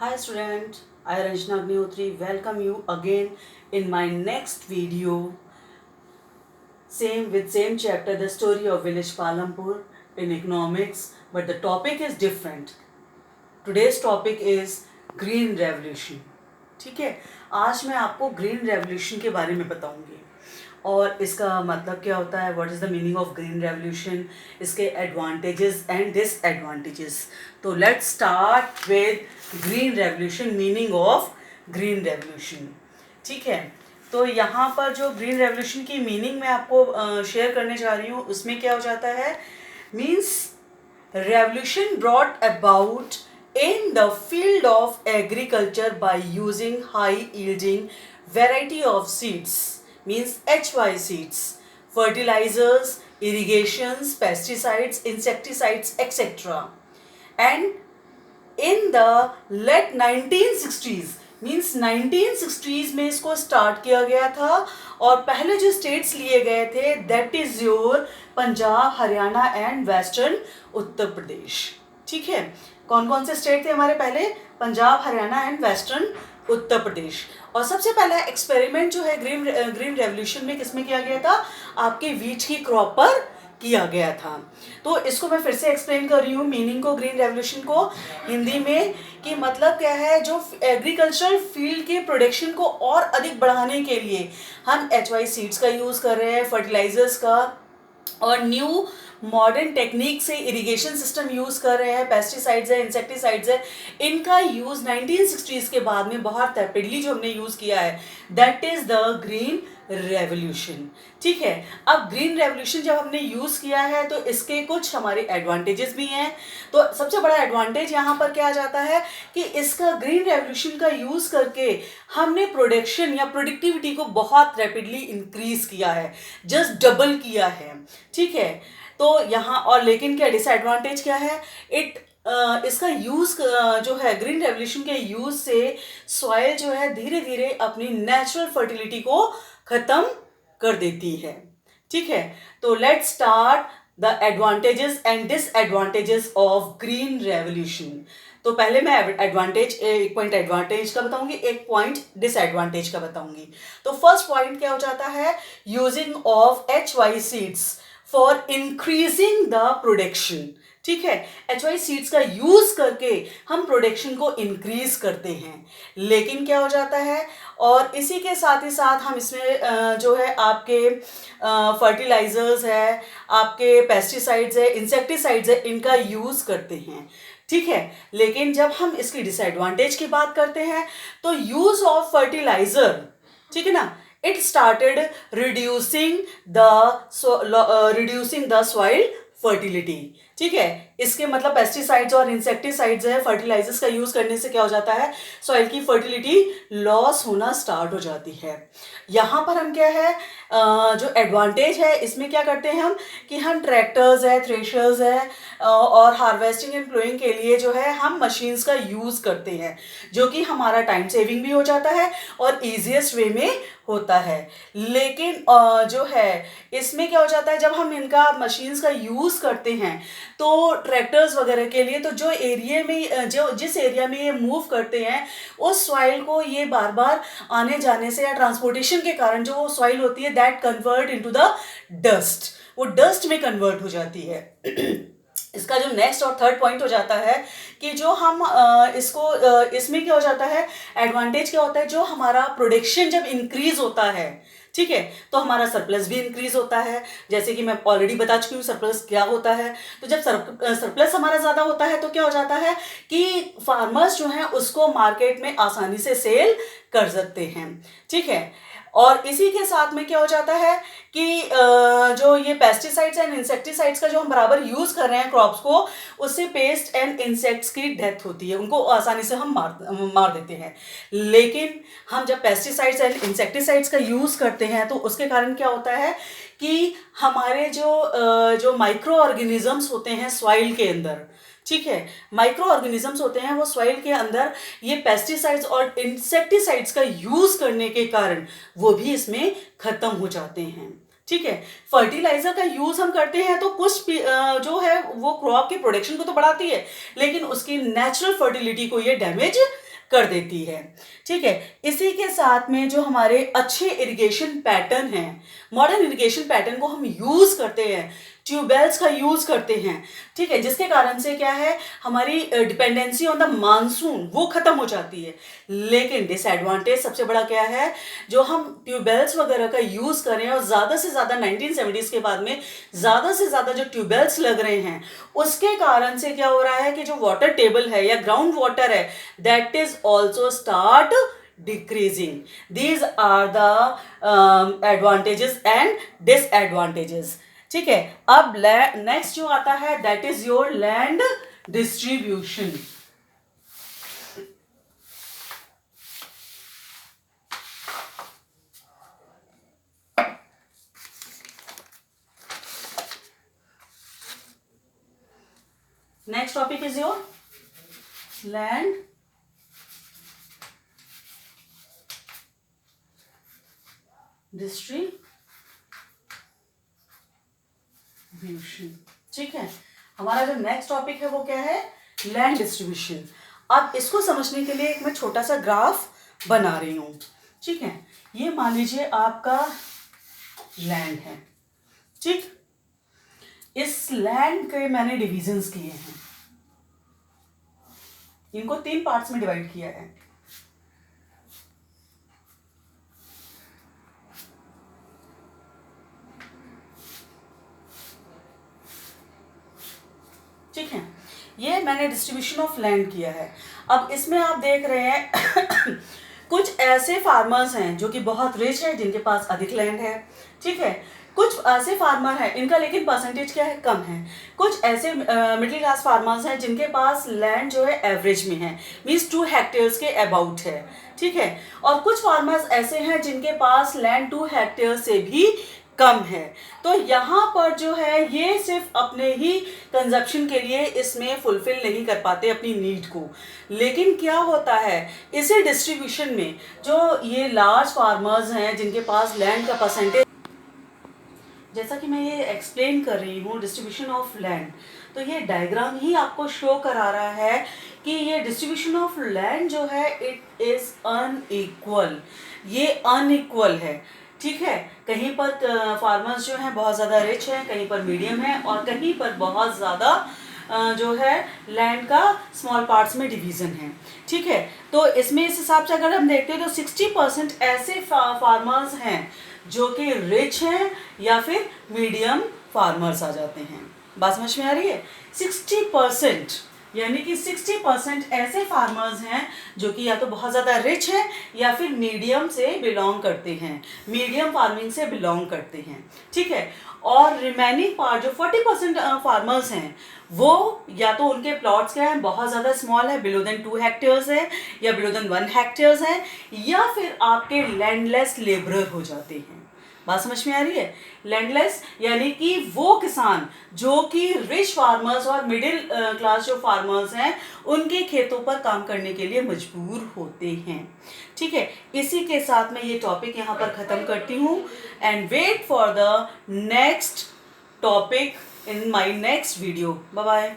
Hi student, I Ranjana Agnihotri welcome you again in my next video. Same chapter, the story of village Palampur in economics, but the topic is different. Today's topic is green revolution. ठीक है, आज मैं आपको green revolution के बारे में बताऊंगी और इसका मतलब क्या होता है, what is the meaning of green revolution, इसके एडवांटेजेस एंड डिसएडवांटेजेस. तो let's start with green revolution, meaning of green revolution. ठीक है, तो यहाँ पर जो ग्रीन रेवोल्यूशन की मीनिंग मैं आपको शेयर करने जा रही हूँ, उसमें क्या हो जाता है, means revolution brought about in the field of agriculture by using high yielding variety of seeds, means HY seeds, fertilizers, irrigations, pesticides, insecticides, etc. And in the late 1960s, means 1960s में इसको start किया गया था और पहले जो states लिए गए थे that is your Punjab, Haryana and western Uttar Pradesh. ठीक है, कौन कौन से स्टेट थे हमारे पहले? Punjab, Haryana and western Uttar Pradesh. और सबसे पहला एक्सपेरिमेंट जो है ग्रीन रेवोल्यूशन में किसमें किया गया था? आपके वीट की क्रॉप पर किया गया था. तो इसको मैं फिर से एक्सप्लेन कर रही हूँ मीनिंग को, ग्रीन रेवोल्यूशन को हिंदी में, कि मतलब क्या है, जो एग्रीकल्चरल फील्ड के प्रोडक्शन को और अधिक बढ़ाने के लिए हम HY सीड्स का यूज़ कर रहे हैं, फर्टिलाइजर्स का, और न्यू मॉडर्न टेक्निक से इरिगेशन सिस्टम यूज़ कर रहे हैं, पेस्टिसाइड्स है, इंसेक्टिसाइड्स है, इनका यूज़ 1960s के बाद में बहुत रैपिडली जो हमने यूज़ किया है, that is the green revolution. ठीक है, अब ग्रीन रेवोल्यूशन जब हमने यूज़ किया है तो इसके कुछ हमारे एडवांटेजेस भी हैं. तो सबसे बड़ा एडवांटेज यहाँ पर क्या आ जाता है कि इसका ग्रीन रेवोल्यूशन का यूज़ करके हमने प्रोडक्शन या प्रोडक्टिविटी को बहुत रैपिडली इंक्रीज किया है, जस्ट डबल किया है. ठीक है, तो यहाँ और लेकिन क्या डिसएडवांटेज क्या है? इसका यूज़ जो है, ग्रीन रेवोल्यूशन के यूज़ से सॉइल जो है धीरे धीरे अपनी नेचुरल फर्टिलिटी को ख़त्म कर देती है. ठीक है, तो let's start the advantages and disadvantages of green revolution. तो पहले मैं एक पॉइंट एडवांटेज का बताऊंगी, एक पॉइंट डिसएडवांटेज का बताऊंगी. तो फर्स्ट पॉइंट क्या हो जाता है, using of HY seeds for increasing the production. ठीक है, HY सीड्स का यूज करके हम प्रोडक्शन को इंक्रीज करते हैं, लेकिन क्या हो जाता है, और इसी के साथ ही साथ हम इसमें जो है आपके फर्टिलाइजर्स है, आपके पेस्टिसाइड्स है, इंसेक्टिसाइड्स है, इनका यूज करते हैं. ठीक है, लेकिन जब हम इसकी डिसएडवांटेज की बात करते हैं तो यूज ऑफ फर्टिलाइजर, ठीक है ना, it started reducing the soil fertility. ठीक है, इसके मतलब पेस्टिसाइड्स और इंसेक्टिसाइड्स है, फर्टिलाइजर्स का यूज करने से क्या हो जाता है, सॉइल की फर्टिलिटी लॉस होना स्टार्ट हो जाती है. यहाँ पर हम क्या है, जो एडवांटेज है इसमें क्या करते हैं हम, कि हम ट्रैक्टर्स है, थ्रेशर्स है, और हार्वेस्टिंग एंड प्लोइंग के लिए जो है हम मशीन्स का यूज करते हैं, जो कि हमारा टाइम सेविंग भी हो जाता है और ईजिएस्ट वे में होता है. लेकिन जो है इसमें क्या हो जाता है, जब हम इनका मशीन्स का यूज करते हैं तो ट्रैक्टर्स वगैरह के लिए, तो जो एरिया में जिस एरिया में ये मूव करते हैं उस सॉइल को ये बार बार आने जाने से या ट्रांसपोर्टेशन के कारण जो सॉइल होती है that convert into the dust, वो डस्ट में कन्वर्ट हो जाती है. इसका जो नेक्स्ट और थर्ड पॉइंट हो जाता है कि जो हम इसमें क्या हो जाता है, एडवांटेज क्या होता है, जो हमारा प्रोडक्शन जब इंक्रीज होता है, ठीक है, तो हमारा सरप्लस भी इंक्रीज होता है. जैसे कि मैं ऑलरेडी बता चुकी हूँ सरप्लस क्या होता है. तो जब सरप्लस हमारा ज़्यादा होता है तो क्या हो जाता है कि फार्मर्स जो हैं उसको मार्केट में आसानी से सेल कर सकते हैं. ठीक है, और इसी के साथ में क्या हो जाता है कि जो ये पेस्टिसाइड्स एंड इंसेक्टिसाइड्स का जो हम बराबर यूज़ कर रहे हैं क्रॉप्स को, उससे पेस्ट एंड इंसेक्ट्स की डेथ होती है, उनको आसानी से हम मार देते हैं. लेकिन हम जब पेस्टिसाइड्स एंड इंसेक्टिसाइड्स का यूज़ करते हैं तो उसके कारण क्या होता है कि हमारे जो माइक्रो ऑर्गेनिजम्स होते हैं सॉइल के अंदर, ठीक है, माइक्रो ऑर्गेनिजम्स होते हैं वो सॉइल के अंदर, ये पेस्टिसाइड्स और इंसेक्टिसाइड्स का यूज करने के कारण वो भी इसमें खत्म हो जाते हैं. ठीक है, फर्टिलाइजर का यूज हम करते हैं तो कुछ जो है वो क्रॉप के प्रोडक्शन को तो बढ़ाती है, लेकिन उसकी नेचुरल फर्टिलिटी को ये डैमेज कर देती है। ठीक है, इसी के साथ में जो हमारे अच्छे इरिगेशन पैटर्न हैं, मॉडर्न इरिगेशन पैटर्न को हम यूज़ करते हैं, ट्यूबवेल्स का यूज़ करते हैं, ठीक है, जिसके कारण से क्या है, हमारी डिपेंडेंसी ऑन द मानसून वो ख़त्म हो जाती है। लेकिन डिसएडवांटेज सबसे बड़ा क्या है, जो हम ट्यूबवेल्स वगैरह का यूज़ करें और ज़्यादा से ज़्यादा 1970s के बाद में ज़्यादा से ज़्यादा जो ट्यूबवेल्स लग रहे हैं, उसके कारण से क्या हो रहा है कि जो वाटर टेबल है या ग्राउंड वाटर है, that is also start decreasing. These are the advantages and disadvantages. ठीक है, अब नेक्स्ट जो आता है that is your land distribution. Next topic is your land distribution. ठीक है, हमारा जो नेक्स्ट टॉपिक है वो क्या है, लैंड डिस्ट्रीब्यूशन। अब इसको समझने के लिए एक मैं छोटा सा ग्राफ बना रही हूं। ठीक है, ये मान लीजिए आपका लैंड है। ठीक, इस लैंड के मैंने डिविजन्स किए हैं, इनको 3 पार्ट्स में डिवाइड किया है। ठीक है, ये मैंने डिस्ट्रीब्यूशन ऑफ लैंड किया है। अब इसमें आप देख रहे हैं कुछ ऐसे फार्मर्स हैं जो कि बहुत रिच है, जिनके पास अधिक लैंड है। ठीक है, कुछ ऐसे फार्मर हैं इनका लेकिन परसेंटेज क्या है, कम है। कुछ ऐसे मिडिल क्लास फार्मर्स हैं जिनके पास लैंड जो है एवरेज में है, मीन्स 2 हेक्टेयर्स के अबाउट है। ठीक है, और कुछ फार्मर्स ऐसे हैं जिनके पास लैंड 2 हेक्टेयर से भी कम है। तो यहाँ पर जो है ये सिर्फ अपने ही कंजप्शन के लिए इसमें फुलफिल नहीं कर पाते अपनी नीड को। लेकिन क्या होता है, इसी डिस्ट्रीब्यूशन में जो ये लार्ज फार्मर्स हैं जिनके पास लैंड का परसेंटेज, जैसा कि मैं ये एक्सप्लेन कर रही हूँ डिस्ट्रीब्यूशन ऑफ लैंड, तो ये डायग्राम ही आपको शो करा रहा है कि ये डिस्ट्रीब्यूशन ऑफ लैंड जो है इट इज अनइक्वल, ये अनइक्वल है। ठीक है, कहीं पर फार्मर्स जो हैं बहुत ज़्यादा रिच हैं, कहीं पर मीडियम है, और कहीं पर बहुत ज़्यादा जो है लैंड का स्मॉल पार्ट्स में डिवीज़न है। ठीक है, तो इसमें इस हिसाब से अगर हम देखते हैं तो 60% ऐसे फार्मर्स हैं जो कि रिच हैं या फिर मीडियम फार्मर्स आ जाते हैं। बात समझ में आ रही है? 60%, यानी कि 60% ऐसे फार्मर्स हैं जो कि या तो बहुत ज़्यादा रिच हैं या फिर मीडियम से बिलोंग करते हैं, मीडियम फार्मिंग से बिलोंग करते हैं। ठीक है, और रिमेनिंग पार्ट जो 40% फार्मर्स हैं वो या तो उनके प्लॉट्स क्या हैं, बहुत ज़्यादा स्मॉल है, बिलो देन 2 हेक्टेयर्स है या बिलो देन 1 हेक्टेयर्स है, या फिर आपके लैंडलेस लेबरर हो जाते हैं। बात समझ में आ रही है? लैंडलेस यानी कि वो किसान जो कि रिच फार्मर्स और मिडिल क्लास जो फार्मर्स हैं उनके खेतों पर काम करने के लिए मजबूर होते हैं। ठीक है, इसी के साथ मैं ये टॉपिक यहाँ पर ख़त्म करती हूँ and wait for the next topic in my next video. Bye bye.